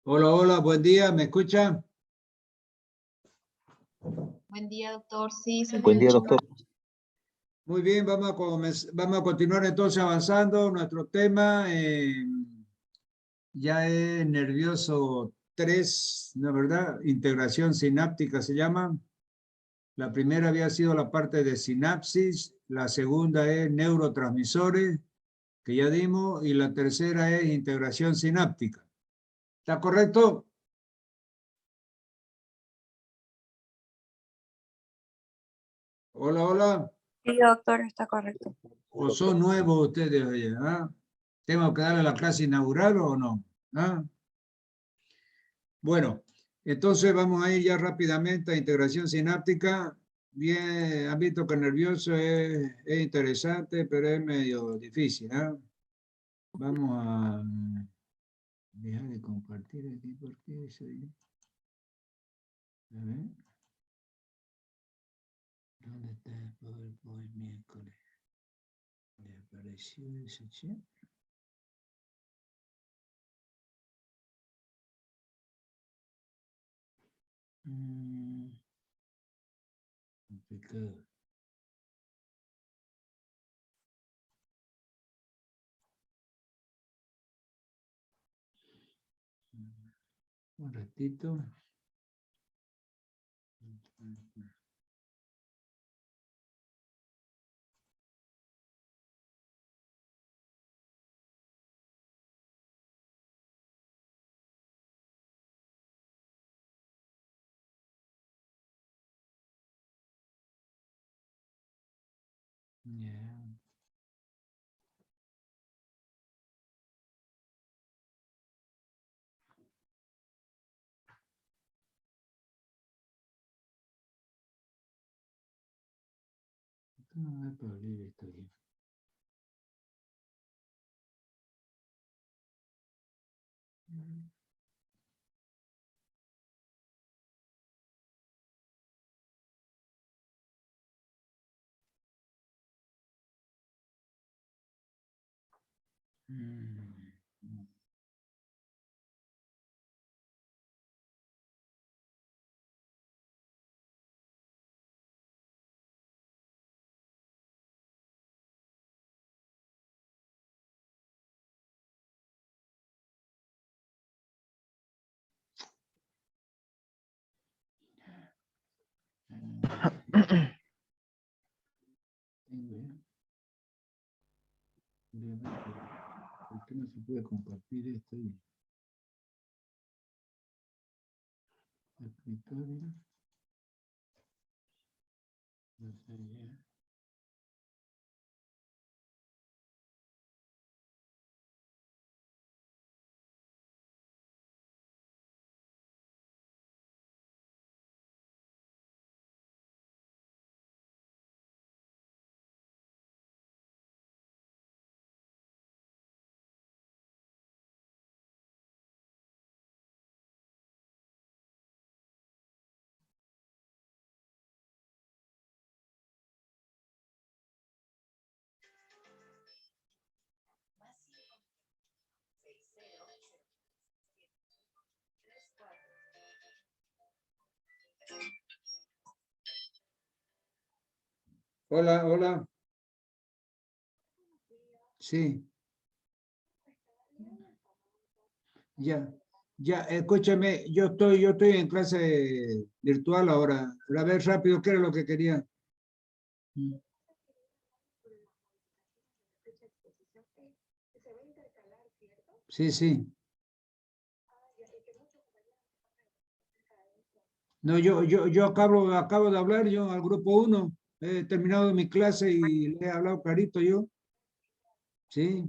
Hola, hola, buen día, ¿me escucha? Buen día, doctor. Sí, se Buen día, escucha. doctor. Muy bien, vamos a continuar entonces avanzando. Nuestro tema ya es nervioso 3, ¿no es verdad? Integración sináptica se llama. La primera había sido la parte de sinapsis, la segunda es neurotransmisores, que ya dimos, y la tercera es integración sináptica. ¿Está correcto? Hola, hola. Sí, doctor, está correcto. ¿O son nuevos ustedes allá? ¿Ah? ¿Tengo que darle la clase inaugural o no? ¿Ah? Bueno, entonces vamos a ir ya rápidamente a integración sináptica. Bien, han visto que nervioso es interesante, pero es medio difícil. ¿Ah? Vamos a dejar de compartir aquí porque soy... A ver. ¿Dónde está el PowerPoint miércoles? ¿Le apareció ese chat? Complicado. Un ratito. Yeah. No me va a abrir esto aquí. ¿Por qué no se puede compartir esto? Escritorio. No sé ya. Hola, hola. Sí. Ya, escúchame, yo estoy en clase virtual ahora. A ver rápido, ¿qué era lo que quería? Sí, sí. No, yo acabo de hablar yo al grupo 1. He terminado mi clase y le he hablado clarito yo. Sí,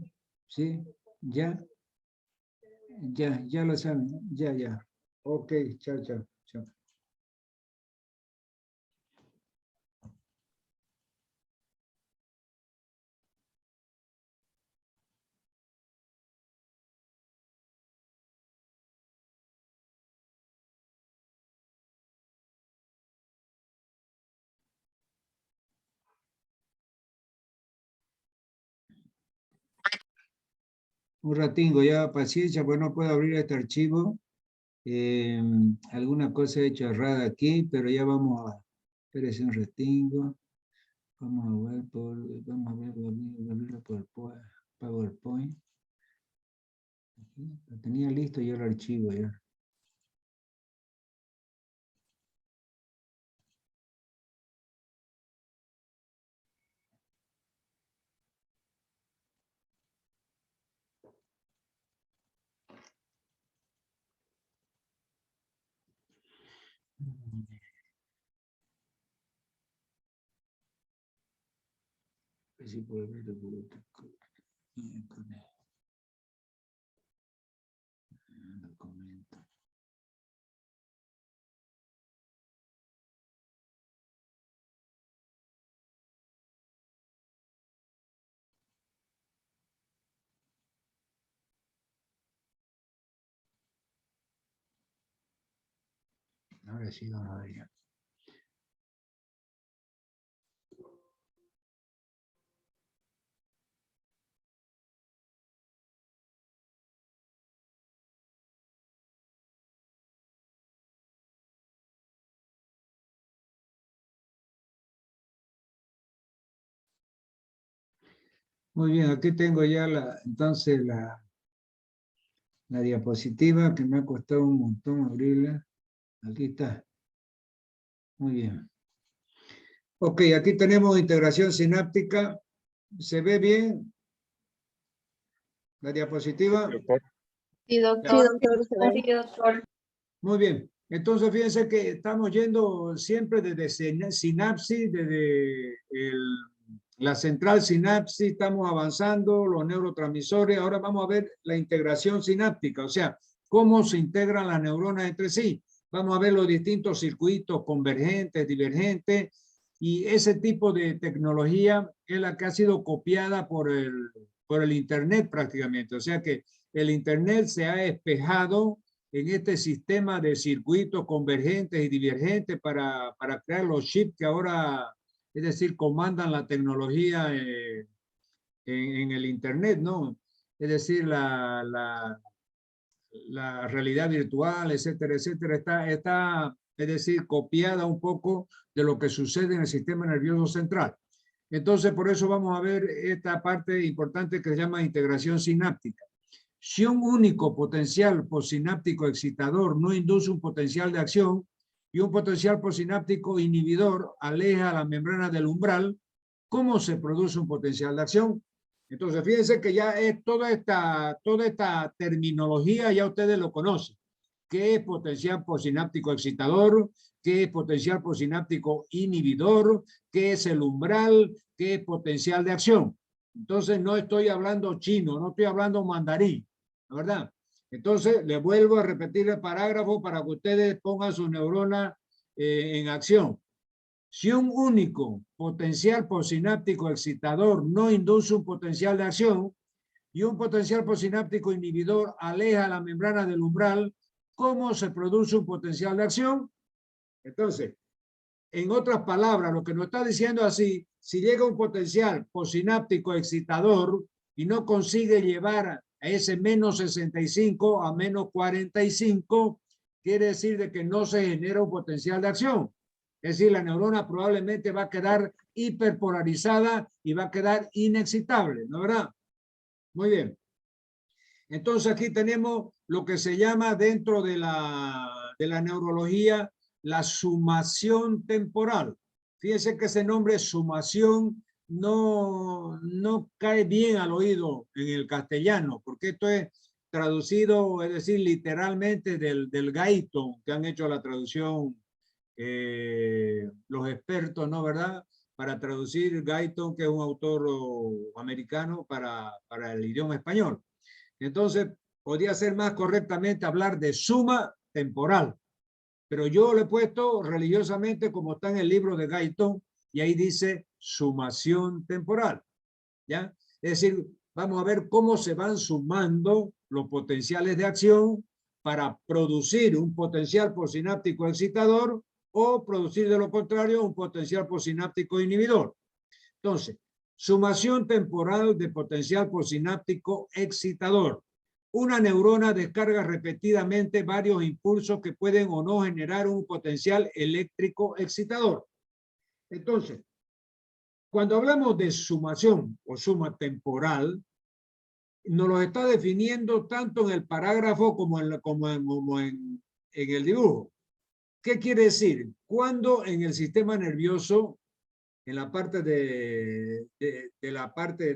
sí, ya, ya lo saben. Ya. Ok, chao, chao, chao. Un ratingo ya, paciencia, pues no puedo abrir este archivo. Alguna cosa he hecho errada aquí, pero ya vamos a... Espérese un retingo. Vamos a ver por PowerPoint. Lo tenía listo yo el archivo ya. Sí, por ver documento. Ahora sí vamos a ver ya. Muy bien, aquí tengo ya entonces la diapositiva que me ha costado un montón abrirla. Aquí está. Muy bien. Ok, aquí tenemos integración sináptica. ¿Se ve bien la diapositiva? Sí, Sí, doctor. doctor, sí, doctor. Muy bien. Entonces, fíjense que estamos yendo siempre desde sinapsis, desde la central sinapsis, estamos avanzando, los neurotransmisores. Ahora vamos a ver la integración sináptica, o sea, cómo se integran las neuronas entre sí. Vamos a ver los distintos circuitos convergentes, divergentes, y ese tipo de tecnología es la que ha sido copiada por el Internet prácticamente. O sea que el Internet se ha espejado en este sistema de circuitos convergentes y divergentes para crear los chips que ahora, es decir, comandan la tecnología en el Internet, ¿no? Es decir, la realidad virtual, etcétera, etcétera, está, es decir, copiada un poco de lo que sucede en el sistema nervioso central. Entonces, por eso vamos a ver esta parte importante que se llama integración sináptica. Si un único potencial postsináptico excitador no induce un potencial de acción y un potencial postsináptico inhibidor aleja la membrana del umbral, ¿cómo se produce un potencial de acción? Entonces, fíjense que ya es toda esta terminología ya ustedes lo conocen. ¿Qué es potencial postsináptico excitador? ¿Qué es potencial postsináptico inhibidor? ¿Qué es el umbral? ¿Qué es potencial de acción? Entonces, no estoy hablando chino, no estoy hablando mandarín, ¿verdad? Entonces, les vuelvo a repetir el parágrafo para que ustedes pongan su neurona en acción. Si un único potencial postsináptico excitador no induce un potencial de acción y un potencial postsináptico inhibidor aleja la membrana del umbral, ¿cómo se produce un potencial de acción? Entonces, en otras palabras, lo que nos está diciendo así, si llega un potencial postsináptico excitador y no consigue llevar a ese menos 65 a menos 45, quiere decir de que no se genera un potencial de acción. Es decir, la neurona probablemente va a quedar hiperpolarizada y va a quedar inexcitable, ¿no es verdad? Muy bien. Entonces aquí tenemos lo que se llama dentro de la neurología la sumación temporal. Fíjense que ese nombre sumación no cae bien al oído en el castellano, porque esto es traducido, es decir, literalmente del Guyton, que han hecho la traducción los expertos, ¿no? ¿Verdad? Para traducir Guyton, que es un autor americano, para el idioma español. Entonces, podría ser más correctamente hablar de suma temporal, pero yo lo he puesto religiosamente como está en el libro de Guyton, y ahí dice sumación temporal, ¿ya? Es decir, vamos a ver cómo se van sumando los potenciales de acción para producir un potencial postsináptico excitador o producir de lo contrario un potencial postsináptico inhibidor. Entonces, sumación temporal de potencial postsináptico excitador. una neurona descarga repetidamente varios impulsos que pueden o no generar un potencial eléctrico excitador. Entonces, cuando hablamos de sumación o suma temporal, nos lo está definiendo tanto en el parágrafo como en el dibujo. ¿Qué quiere decir? Cuando en el sistema nervioso, en la parte de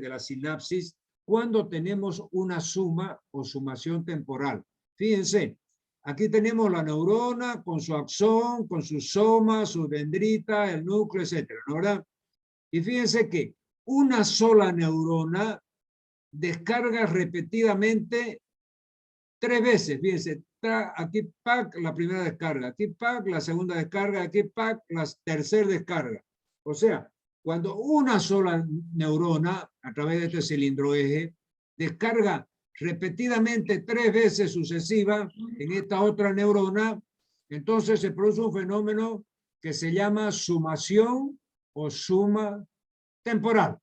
la sinapsis, cuando tenemos una suma o sumación temporal. Fíjense, aquí tenemos la neurona con su axón, con su soma, su dendrita, el núcleo, etcétera, ¿no, verdad? Y fíjense que una sola neurona descarga repetidamente 3 veces. Fíjense, aquí pac, la primera descarga, aquí pac, la segunda descarga, aquí pac, la tercera descarga. O sea, cuando una sola neurona, a través de este cilindro eje, descarga repetidamente 3 veces sucesivas en esta otra neurona, entonces se produce un fenómeno que se llama sumación o suma temporal.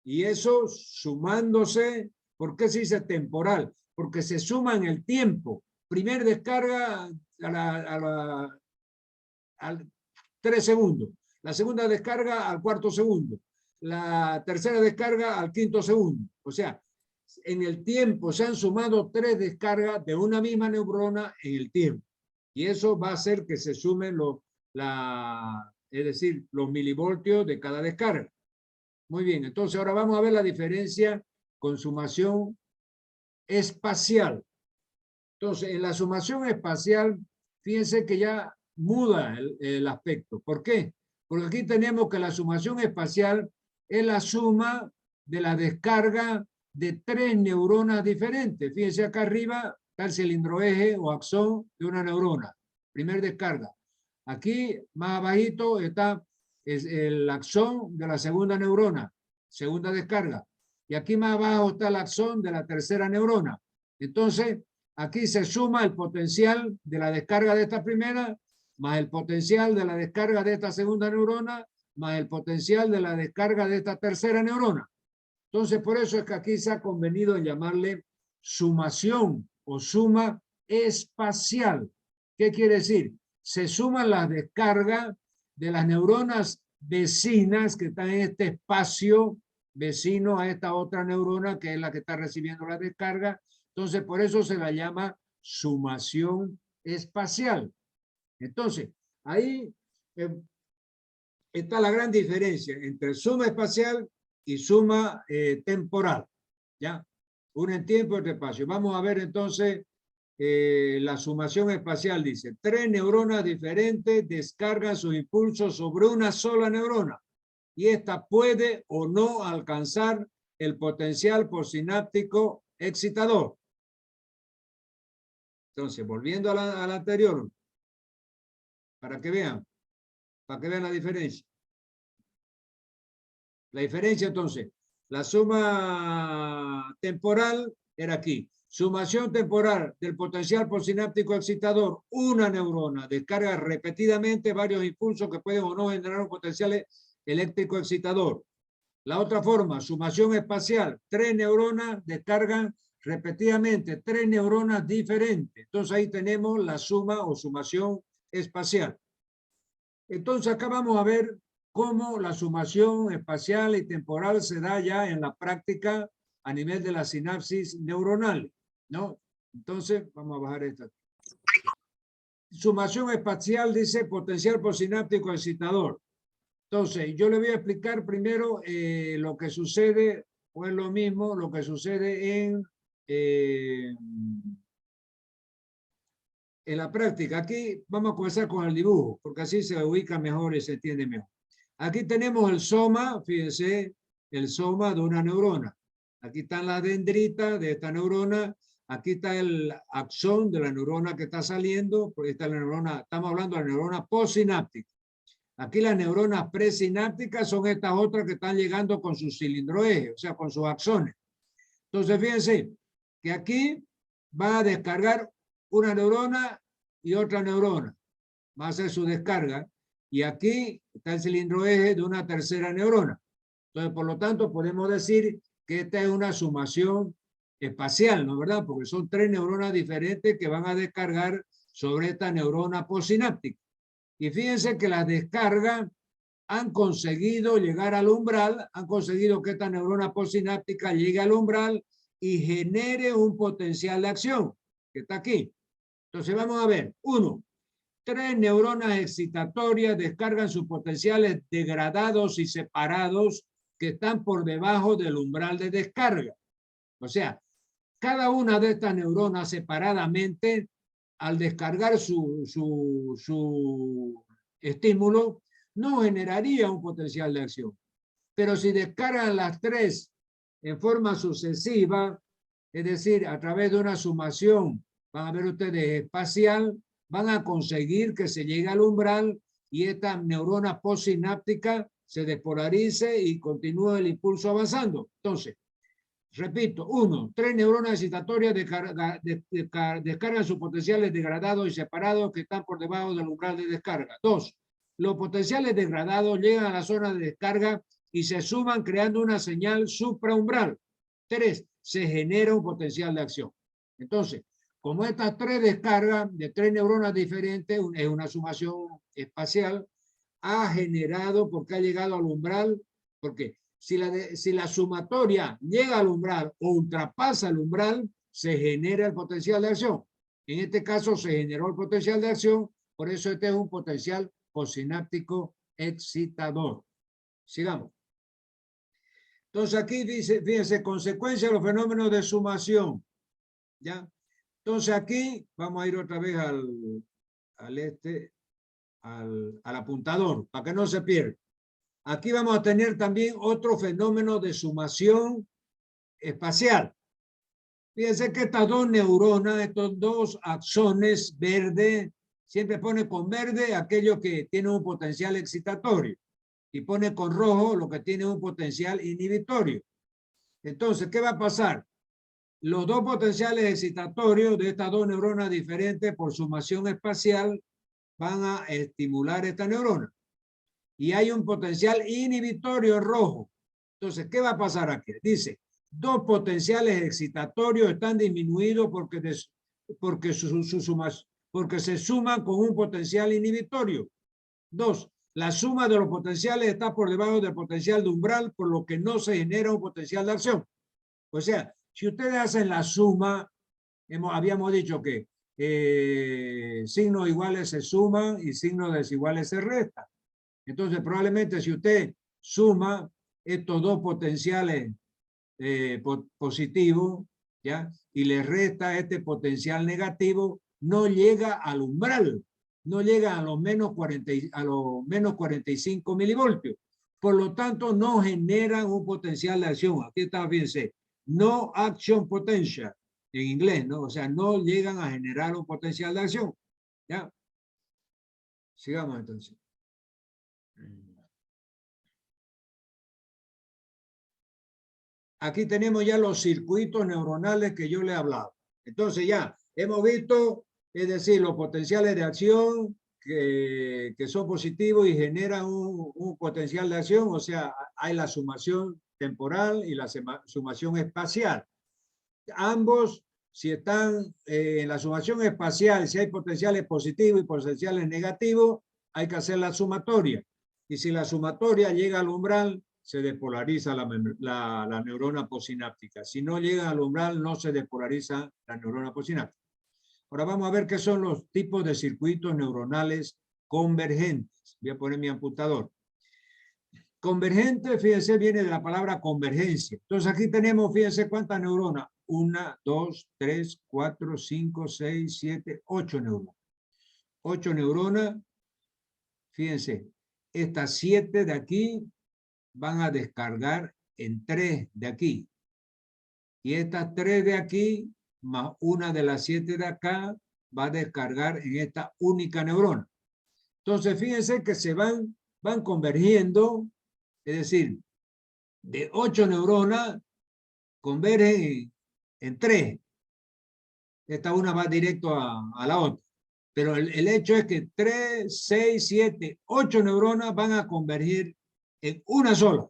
Y eso sumándose, ¿por qué se dice temporal? Porque se suma en el tiempo. Primer descarga al 3 segundos. La segunda descarga al 4 segundo. La tercera descarga al 5 segundo. O sea, en el tiempo se han sumado 3 descargas de una misma neurona en el tiempo. Y eso va a hacer que se sumen es decir, los milivoltios de cada descarga. Muy bien, entonces ahora vamos a ver la diferencia con sumación espacial. Entonces, en la sumación espacial, fíjense que ya muda el aspecto. ¿Por qué? Porque aquí tenemos que la sumación espacial es la suma de la descarga de 3 neuronas diferentes. Fíjense acá arriba está el cilindro eje o axón de una neurona. Primer descarga. Aquí más abajito está el axón de la segunda neurona. Segunda descarga. Y aquí más abajo está el axón de la tercera neurona. Entonces, aquí se suma el potencial de la descarga de esta primera, más el potencial de la descarga de esta segunda neurona, más el potencial de la descarga de esta tercera neurona. Entonces, por eso es que aquí se ha convenido en llamarle sumación o suma espacial. ¿Qué quiere decir? Se suman las descargas de las neuronas vecinas que están en este espacio vecino a esta otra neurona que es la que está recibiendo la descarga. Entonces, por eso se la llama sumación espacial. Entonces, ahí está la gran diferencia entre suma espacial y suma temporal. ¿Ya? Una en tiempo y otra en espacio. Vamos a ver entonces la sumación espacial. Dice, 3 neuronas diferentes descargan sus impulsos sobre una sola neurona y esta puede o no alcanzar el potencial postsináptico excitador. Entonces, volviendo a la anterior, para que vean la diferencia. La diferencia, entonces, la suma temporal era aquí. Sumación temporal del potencial postsináptico excitador, una neurona descarga repetidamente varios impulsos que pueden o no generar un potencial eléctrico excitador. La otra forma, sumación espacial, 3 neuronas descargan repetidamente 3 neuronas diferentes. Entonces ahí tenemos la suma o sumación espacial. Entonces acá vamos a ver cómo la sumación espacial y temporal se da ya en la práctica a nivel de la sinapsis neuronal, ¿no? Entonces vamos a bajar esta. Sumación espacial dice potencial postsináptico excitador. Entonces, yo le voy a explicar primero lo que sucede, o es lo mismo, lo que sucede en la práctica. Aquí vamos a comenzar con el dibujo, porque así se ubica mejor y se entiende mejor. Aquí tenemos el soma, fíjense, el soma de una neurona. Aquí están las dendritas de esta neurona. Aquí está el axón de la neurona que está saliendo. Porque está la neurona, estamos hablando de la neurona postsináptica. Aquí las neuronas presinápticas son estas otras que están llegando con su cilindro eje, o sea, con sus axones. Entonces, fíjense que aquí va a descargar una neurona y otra neurona. Va a hacer su descarga. Y aquí está el cilindro eje de una tercera neurona. Entonces, por lo tanto, podemos decir que esta es una sumación espacial, ¿no es verdad? Porque son 3 neuronas diferentes que van a descargar sobre esta neurona postsináptica. Y fíjense que las descargas han conseguido llegar al umbral, han conseguido que esta neurona postsináptica llegue al umbral y genere un potencial de acción, que está aquí. Entonces vamos a ver, 1. 3 neuronas excitatorias descargan sus potenciales degradados y separados que están por debajo del umbral de descarga. O sea, cada una de estas neuronas separadamente, al descargar su estímulo, no generaría un potencial de acción. Pero si descargan las 3 en forma sucesiva, es decir, a través de una sumación, van a ver ustedes, espacial, van a conseguir que se llegue al umbral y esta neurona postsináptica se despolarice y continúe el impulso avanzando. Entonces, repito, 1. 3 neuronas excitatorias descargan sus potenciales degradados y separados que están por debajo del umbral de descarga. 2. Los potenciales degradados llegan a la zona de descarga y se suman creando una señal supraumbral. 3. Se genera un potencial de acción. Entonces, como estas 3 descargas de 3 neuronas diferentes, es una sumación espacial, ha generado, porque ha llegado al umbral, porque si la sumatoria llega al umbral o ultrapasa el umbral, se genera el potencial de acción. En este caso se generó el potencial de acción, por eso este es un potencial postsináptico excitador. Sigamos. Entonces aquí dice, fíjense, consecuencia de los fenómenos de sumación. ¿Ya? Entonces aquí vamos a ir otra vez al apuntador, para que no se pierda. Aquí vamos a tener también otro fenómeno de sumación espacial. Fíjense que estas 2 neuronas, estos 2 axones verdes, siempre pone con verde aquello que tiene un potencial excitatorio y pone con rojo lo que tiene un potencial inhibitorio. Entonces, ¿qué va a pasar? Los 2 potenciales excitatorios de estas 2 neuronas diferentes por sumación espacial van a estimular esta neurona. Y hay un potencial inhibitorio en rojo. Entonces, ¿qué va a pasar aquí? Dice, 2 potenciales excitatorios están disminuidos porque se suman con un potencial inhibitorio. 2. La suma de los potenciales está por debajo del potencial de umbral, por lo que no se genera un potencial de acción. O sea, si ustedes hacen la suma, habíamos dicho que signos iguales se suman y signos desiguales se restan. Entonces, probablemente si usted suma estos 2 potenciales positivos, ¿ya? Y le resta este potencial negativo, no llega al umbral, no llega a los menos 45 milivoltios. Por lo tanto, no generan un potencial de acción. Aquí está, fíjense, no action potential, en inglés, ¿no? O sea, no llegan a generar un potencial de acción. ¿Ya? Sigamos entonces. Aquí tenemos ya los circuitos neuronales que yo le he hablado. Entonces ya hemos visto, es decir, los potenciales de acción que son positivos y generan un potencial de acción, o sea, hay la sumación temporal y la sumación espacial. Ambos, si están en la sumación espacial, si hay potenciales positivos y potenciales negativos, hay que hacer la sumatoria. Y si la sumatoria llega al umbral, se despolariza la neurona postsináptica. Si no llega al umbral, no se despolariza la neurona postsináptica. Ahora vamos a ver qué son los tipos de circuitos neuronales convergentes. Voy a poner mi apuntador. Convergente, fíjense, viene de la palabra convergencia. Entonces aquí tenemos, fíjense cuántas neuronas. 1, 2, 3, 4, 5, 6, 7, 8 neuronas. 8 neuronas. Fíjense, estas 7 de aquí van a descargar en 3 de aquí. Y estas 3 de aquí, más una de las 7 de acá, va a descargar en esta única neurona. Entonces, fíjense que se van convergiendo, es decir, de 8 neuronas, convergen en 3. Esta una va directo a la otra. Pero el hecho es que 3, 6, 7, 8 neuronas van a convergir en una sola.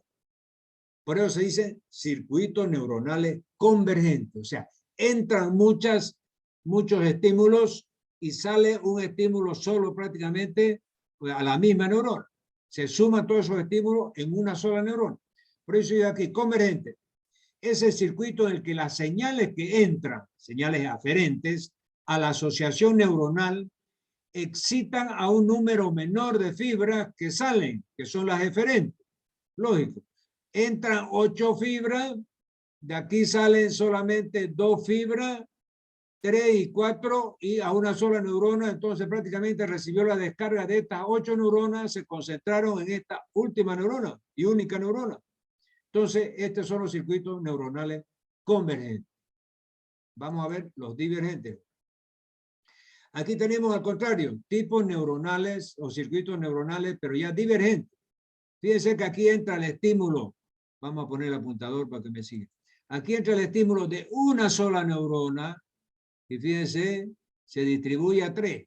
Por eso se dice circuitos neuronales convergente. O sea, entran muchos estímulos y sale un estímulo solo prácticamente a la misma neurona. Se suman todos esos estímulos en una sola neurona. Por eso yo aquí, convergente, es el circuito en el que las señales que entran, señales aferentes, a la asociación neuronal, excitan a un número menor de fibras que salen, que son las eferentes. Lógico. Entran 8 fibras, de aquí salen solamente 2 fibras, 3 y 4, y a una sola neurona, entonces prácticamente recibió la descarga de estas 8 neuronas, se concentraron en esta última neurona y única neurona. Entonces, estos son los circuitos neuronales convergentes. Vamos a ver los divergentes. Aquí tenemos al contrario, tipos neuronales o circuitos neuronales, pero ya divergentes. Fíjense que aquí entra el estímulo. Vamos a poner el apuntador para que me siga. Aquí entra el estímulo de una sola neurona y fíjense, se distribuye a 3.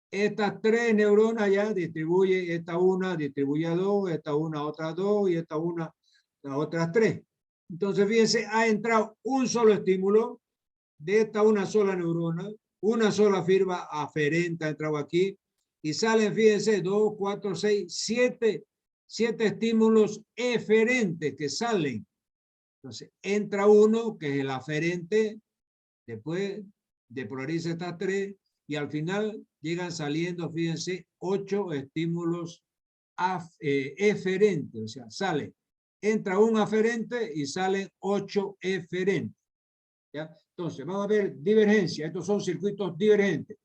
Estas 3 neuronas ya distribuye, esta una distribuye a 2, esta una a otras 2 y esta una a otras 3. Entonces fíjense, ha entrado un solo estímulo de esta una sola neurona, una sola fibra aferente ha entrado aquí y salen, fíjense, 2, 4, 6, 7 estímulos eferentes que salen. Entonces entra uno que es el aferente, después depolariza estas 3 y al final llegan saliendo, fíjense, 8 estímulos eferentes, o sea, entra un aferente y salen 8 eferentes. ¿Ya? Entonces, vamos a ver divergencia. Estos son circuitos divergentes.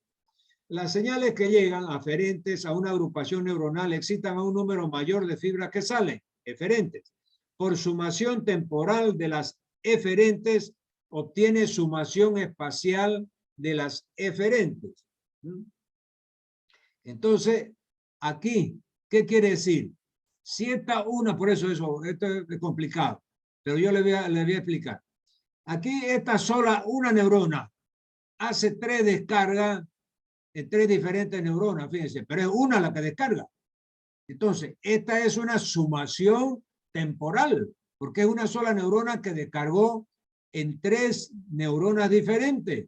Las señales que llegan aferentes a una agrupación neuronal excitan a un número mayor de fibras que salen, eferentes. Por sumación temporal de las eferentes, obtiene sumación espacial de las eferentes. Entonces, aquí, ¿qué quiere decir? Si esta una, por eso esto es complicado, pero yo le voy a explicar. Aquí esta sola, una neurona, hace 3 descargas en 3 diferentes neuronas, fíjense, pero es una la que descarga. Entonces, esta es una sumación temporal, porque es una sola neurona que descargó en 3 neuronas diferentes.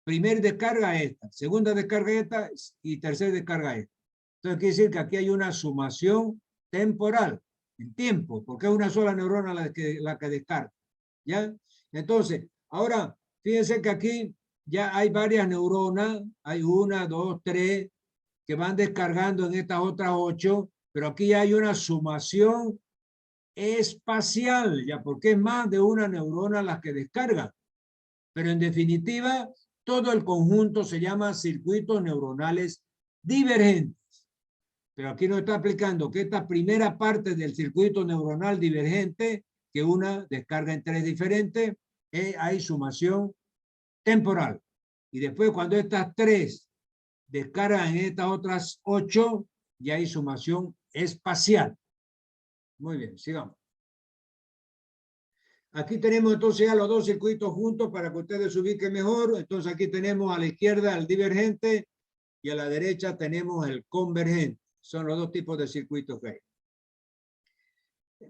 Primer descarga esta, segunda descarga esta y tercera descarga esta. Entonces quiere decir que aquí hay una sumación temporal, en tiempo, porque es una sola neurona la que descarga. ¿Ya? Entonces, ahora, fíjense que aquí ya hay varias neuronas, hay 1, 2, 3, que van descargando en estas otras 8, pero aquí ya hay una sumación espacial, ya, porque es más de una neurona la que descarga. Pero en definitiva, todo el conjunto se llama circuitos neuronales divergentes. Pero aquí nos está aplicando que esta primera parte del circuito neuronal divergente, que una descarga en 3 diferentes, hay sumación temporal. Y después cuando estas 3 descargan en estas otras 8, ya hay sumación espacial. Muy bien, sigamos. Aquí tenemos entonces ya los 2 circuitos juntos para que ustedes se ubiquen mejor. Entonces aquí tenemos a la izquierda el divergente y a la derecha tenemos el convergente. Son los 2 tipos de circuitos que hay.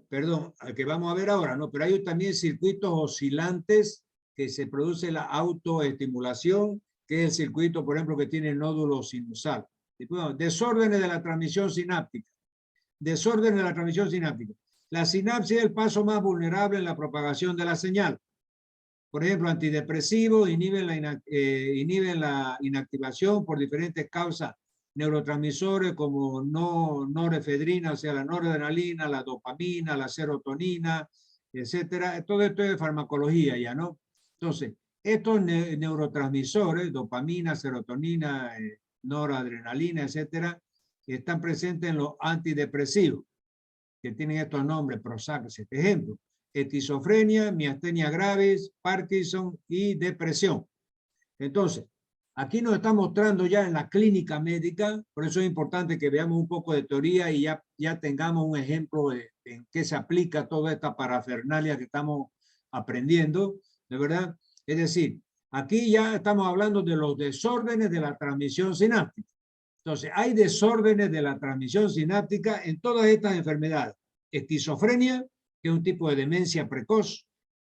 Perdón, al que vamos a ver ahora, ¿no? Pero hay también circuitos oscilantes que se produce la autoestimulación, que es el circuito, por ejemplo, que tiene el nódulo sinusal. Desórdenes de la transmisión sináptica. Desorden de la transmisión sináptica. La sinapsis es el paso más vulnerable en la propagación de la señal. Por ejemplo, antidepresivos inhiben la inactivación por diferentes causas, neurotransmisores como norefedrina, o sea, la noradrenalina, la dopamina, la serotonina, etcétera. Todo esto es farmacología ya, ¿no? Entonces, estos neurotransmisores, dopamina, serotonina, noradrenalina, etcétera, están presentes en los antidepresivos, que tienen estos nombres, Prozac, este ejemplo. Esquizofrenia, miastenia gravis, Parkinson y depresión. Entonces, aquí nos está mostrando ya en la clínica médica, por eso es importante que veamos un poco de teoría y ya tengamos un ejemplo en qué se aplica toda esta parafernalia que estamos aprendiendo, ¿de verdad? Es decir, aquí ya estamos hablando de los desórdenes de la transmisión sináptica. Entonces, hay desórdenes de la transmisión sináptica en todas estas enfermedades. Esquizofrenia, que es un tipo de demencia precoz,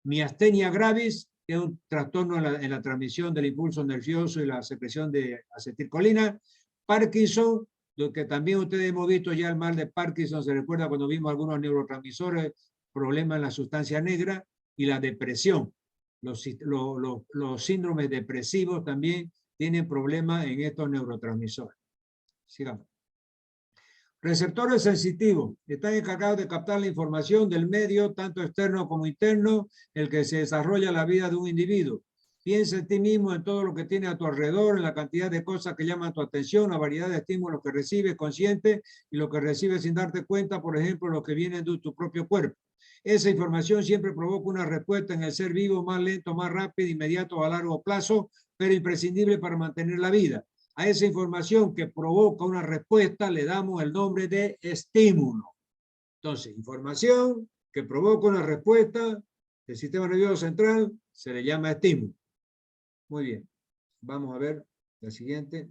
miastenia gravis, que es un trastorno en la transmisión del impulso nervioso y la secreción de acetilcolina, Parkinson, lo que también ustedes hemos visto ya el mal de Parkinson, se recuerda cuando vimos algunos neurotransmisores, problemas en la sustancia negra, y la depresión. Los síndromes depresivos también tienen problemas en estos neurotransmisores. Sigamos. Receptores sensitivos están encargados de captar la información del medio, tanto externo como interno, el que se desarrolla en la vida de un individuo. Piensa en ti mismo, en todo lo que tiene a tu alrededor, en la cantidad de cosas que llaman tu atención, la variedad de estímulos que recibes consciente y lo que recibes sin darte cuenta, por ejemplo, lo que viene de tu propio cuerpo. Esa información siempre provoca una respuesta en el ser vivo más lento, más rápido, inmediato o a largo plazo, pero imprescindible para mantener la vida. A esa información que provoca una respuesta le damos el nombre de estímulo. Entonces, información que provoca una respuesta del sistema nervioso central se le llama estímulo. Muy bien. Vamos a ver la siguiente.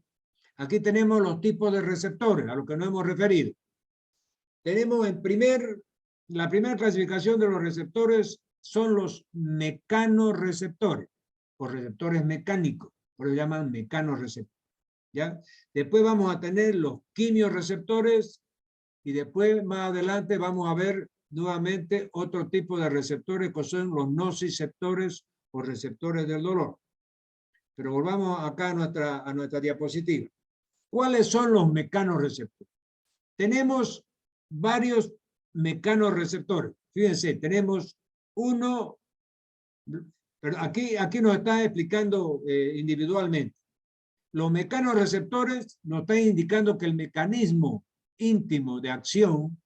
Aquí tenemos los tipos de receptores a los que nos hemos referido. Tenemos la primera clasificación de los receptores son los mecanorreceptores o receptores mecánicos, por eso llaman mecanorreceptores. ¿Ya? Después vamos a tener los quimiorreceptores y después más adelante vamos a ver nuevamente otro tipo de receptores que son los nociceptores o receptores del dolor. Pero volvamos acá a nuestra diapositiva. ¿Cuáles son los mecanorreceptores? Tenemos varios mecanorreceptores. Fíjense, tenemos uno, pero aquí nos está explicando individualmente. Los mecanorreceptores nos están indicando que el mecanismo íntimo de acción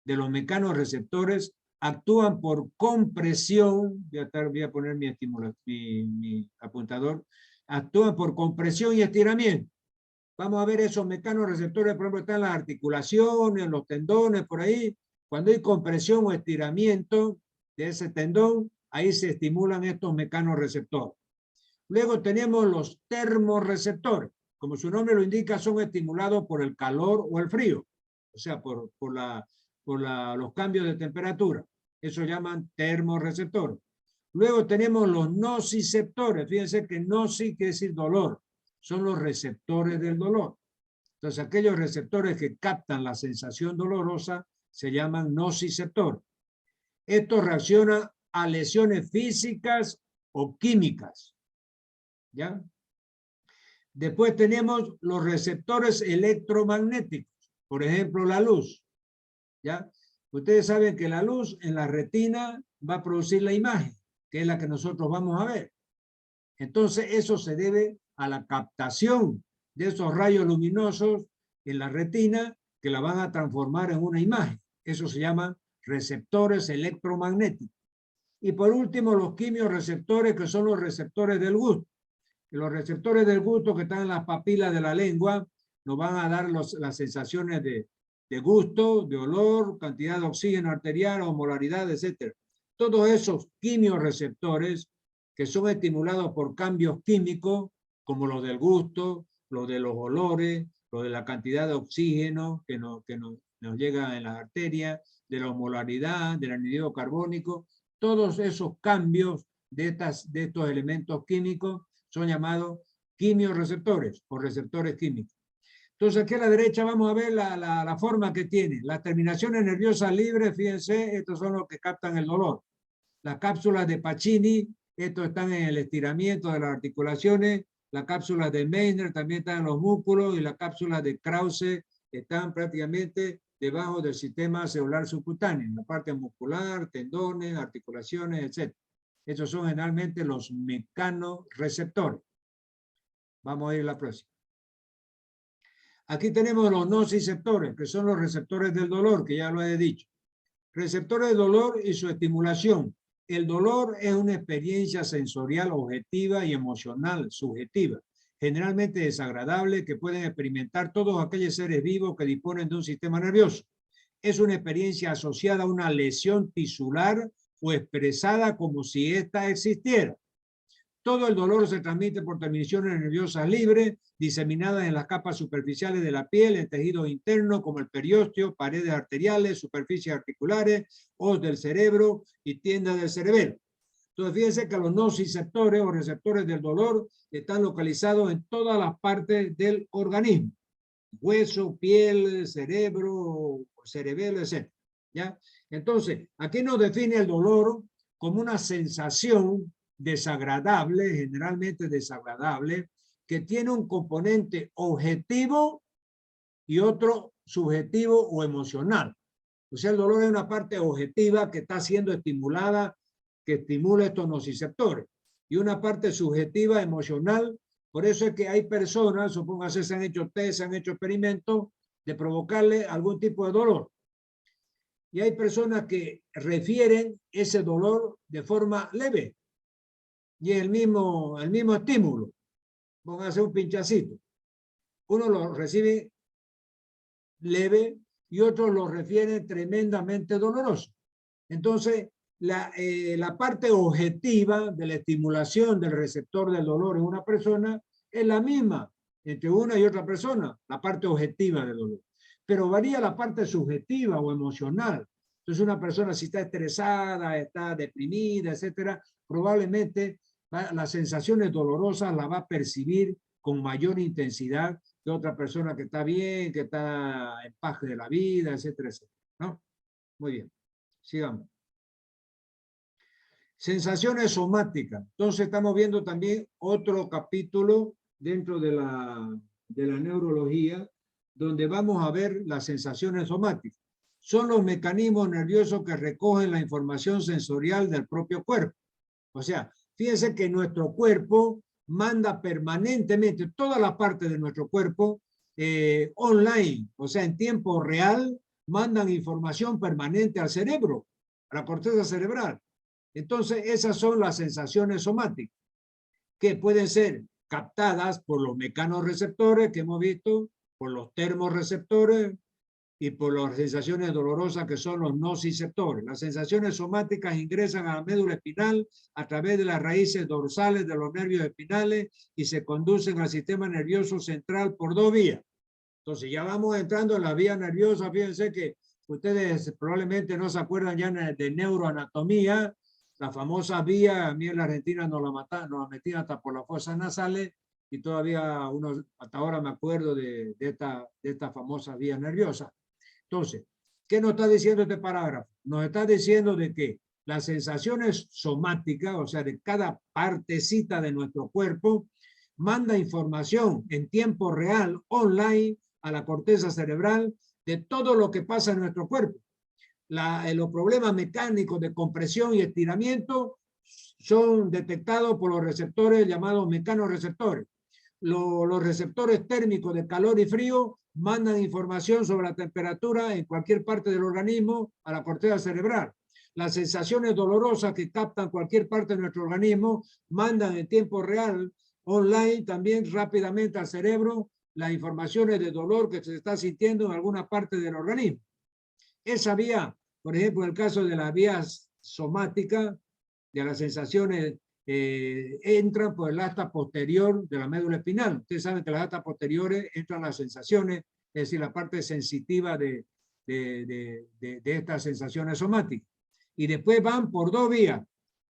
de los mecanorreceptores actúan por compresión, voy a poner mi apuntador, actúan por compresión y estiramiento. Vamos a ver esos mecanorreceptores, por ejemplo, están en las articulaciones, en los tendones, por ahí. Cuando hay compresión o estiramiento de ese tendón, ahí se estimulan estos mecanorreceptores. Luego tenemos los termorreceptores. Como su nombre lo indica, son estimulados por el calor o el frío. O sea, por los cambios de temperatura. Eso llaman termorreceptores. Luego tenemos los nociceptores. Fíjense que noci quiere decir dolor. Son los receptores del dolor. Entonces, aquellos receptores que captan la sensación dolorosa se llaman nociceptores. Estos reaccionan a lesiones físicas o químicas. ¿Ya? Después tenemos los receptores electromagnéticos, por ejemplo, la luz. ¿Ya? Ustedes saben que la luz en la retina va a producir la imagen, que es la que nosotros vamos a ver. Entonces, eso se debe a la captación de esos rayos luminosos en la retina que la van a transformar en una imagen. Eso se llama receptores electromagnéticos. Y por último, los quimiorreceptores, que son los receptores del gusto. Los receptores del gusto que están en las papilas de la lengua nos van a dar las sensaciones de gusto, de olor, cantidad de oxígeno arterial, osmolaridad, etc. Todos esos quimiorreceptores que son estimulados por cambios químicos, como los del gusto, los de los olores, los de la cantidad de oxígeno que nos llega en las arterias, de la osmolaridad, del anhídrido carbónico, todos esos cambios de estos elementos químicos son llamados quimiorreceptores o receptores químicos. Entonces aquí a la derecha vamos a ver la forma que tiene. Las terminaciones nerviosas libres, fíjense, estos son los que captan el dolor. Las cápsulas de Pacini, estos están en el estiramiento de las articulaciones. Las cápsulas de Meissner también están en los músculos y las cápsulas de Krause están prácticamente debajo del sistema celular subcutáneo, en la parte muscular, tendones, articulaciones, etc. Estos son generalmente los mecanorreceptores. Vamos a ir a la próxima. Aquí tenemos los nociceptores, que son los receptores del dolor, que ya lo he dicho. Receptores del dolor y su estimulación. El dolor es una experiencia sensorial objetiva y emocional subjetiva, generalmente desagradable, que pueden experimentar todos aquellos seres vivos que disponen de un sistema nervioso. Es una experiencia asociada a una lesión tisular o expresada como si ésta existiera. Todo el dolor se transmite por terminaciones nerviosas libres, diseminadas en las capas superficiales de la piel, en tejidos internos como el periósteo, paredes arteriales, superficies articulares, os del cerebro y tiendas del cerebelo. Entonces, fíjense que los nociceptores o receptores del dolor están localizados en todas las partes del organismo. Hueso, piel, cerebro, cerebelo, etc. ¿Ya? Entonces, aquí nos define el dolor como una sensación desagradable, generalmente desagradable, que tiene un componente objetivo y otro subjetivo o emocional. O sea, el dolor es una parte objetiva que está siendo estimulada, que estimula estos nociceptores, y una parte subjetiva, emocional. Por eso es que hay personas, supóngase, se han hecho test, se han hecho experimentos de provocarle algún tipo de dolor. Y hay personas que refieren ese dolor de forma leve. Y es el mismo estímulo. Póngase un pinchacito. Uno lo recibe leve y otros lo refieren tremendamente doloroso. Entonces, la parte objetiva de la estimulación del receptor del dolor en una persona es la misma entre una y otra persona, la parte objetiva del dolor. Pero varía la parte subjetiva o emocional. Entonces, una persona si está estresada, está deprimida, etcétera, probablemente las sensaciones dolorosas las va a percibir con mayor intensidad que otra persona que está bien, que está en paz de la vida, etcétera, etcétera, ¿no? Muy bien, sigamos. Sensaciones somáticas. Entonces estamos viendo también otro capítulo dentro de la neurología, donde vamos a ver las sensaciones somáticas. Son los mecanismos nerviosos que recogen la información sensorial del propio cuerpo. O sea, fíjense que nuestro cuerpo manda permanentemente, toda la parte de nuestro cuerpo, online, o sea, en tiempo real, mandan información permanente al cerebro, a la corteza cerebral. Entonces, esas son las sensaciones somáticas, que pueden ser captadas por los mecanorreceptores que hemos visto, por los termorreceptores y por las sensaciones dolorosas que son los nociceptores. Las sensaciones somáticas ingresan a la médula espinal a través de las raíces dorsales de los nervios espinales y se conducen al sistema nervioso central por dos vías. Entonces ya vamos entrando en la vía nerviosa. Fíjense que ustedes probablemente no se acuerdan ya de neuroanatomía, la famosa vía. A mí en la Argentina nos la metían hasta por las fosas nasales y todavía hasta ahora me acuerdo de esta famosa vía nerviosa. Entonces, ¿qué nos está diciendo este parágrafo? Nos está diciendo de que las sensaciones somáticas, o sea, de cada partecita de nuestro cuerpo, manda información en tiempo real, online, a la corteza cerebral de todo lo que pasa en nuestro cuerpo. Los problemas mecánicos de compresión y estiramiento son detectados por los receptores llamados mecanorreceptores. Los receptores térmicos de calor y frío mandan información sobre la temperatura en cualquier parte del organismo a la corteza cerebral. Las sensaciones dolorosas que captan cualquier parte de nuestro organismo mandan en tiempo real, online, también rápidamente al cerebro las informaciones de dolor que se está sintiendo en alguna parte del organismo. Esa vía, por ejemplo, en el caso de la vía somática, de las sensaciones, entran por el asta posterior de la médula espinal. Ustedes saben que las astas posteriores entran las sensaciones, es decir, la parte sensitiva de estas sensaciones somáticas. Y después van por dos vías.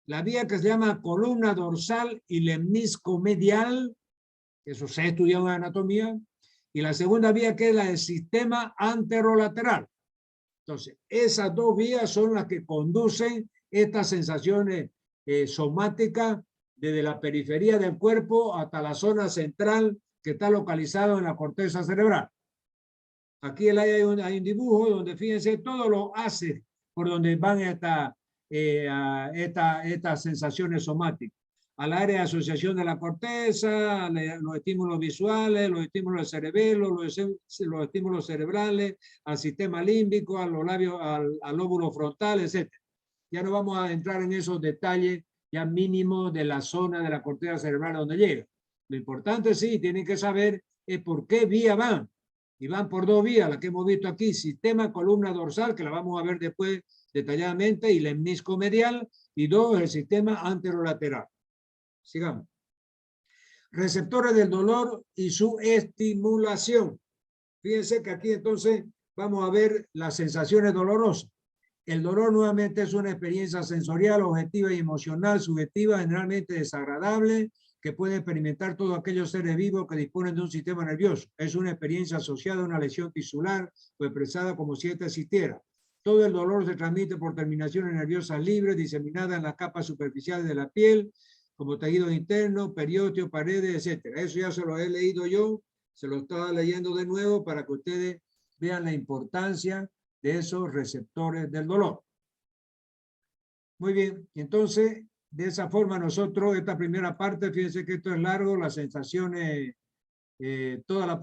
La vía que se llama columna dorsal y lemnisco medial, eso se ha estudiado en anatomía, y la segunda vía que es la del sistema anterolateral. Entonces, esas dos vías son las que conducen estas sensaciones somáticas desde la periferia del cuerpo hasta la zona central que está localizada en la corteza cerebral. Aquí hay un dibujo donde fíjense todos los haces por donde van estas sensaciones somáticas. Al área de asociación de la corteza, los estímulos visuales, los estímulos del cerebelo, los estímulos cerebrales, al sistema límbico, a los labios, al lóbulo frontal, etc. Ya no vamos a entrar en esos detalles ya mínimos de la zona de la corteza cerebral donde llega. Lo importante sí, tienen que saber es por qué vía van. Y van por dos vías, la que hemos visto aquí, sistema columna dorsal, que la vamos a ver después detalladamente, y lemnisco medial, y dos, el sistema anterolateral. Sigamos. Receptores del dolor y su estimulación. Fíjense que aquí entonces vamos a ver las sensaciones dolorosas. El dolor nuevamente es una experiencia sensorial, objetiva y emocional, subjetiva, generalmente desagradable, que pueden experimentar todos aquellos seres vivos que disponen de un sistema nervioso. Es una experiencia asociada a una lesión tisular o expresada como si ésta existiera. Todo el dolor se transmite por terminaciones nerviosas libres diseminadas en las capas superficiales de la piel, como tejidos internos, periósteos, paredes, etc. Eso ya se lo he leído yo, se lo estaba leyendo de nuevo para que ustedes vean la importancia de esos receptores del dolor. Muy bien, entonces, de esa forma nosotros, esta primera parte, fíjense que esto es largo, las sensaciones, toda la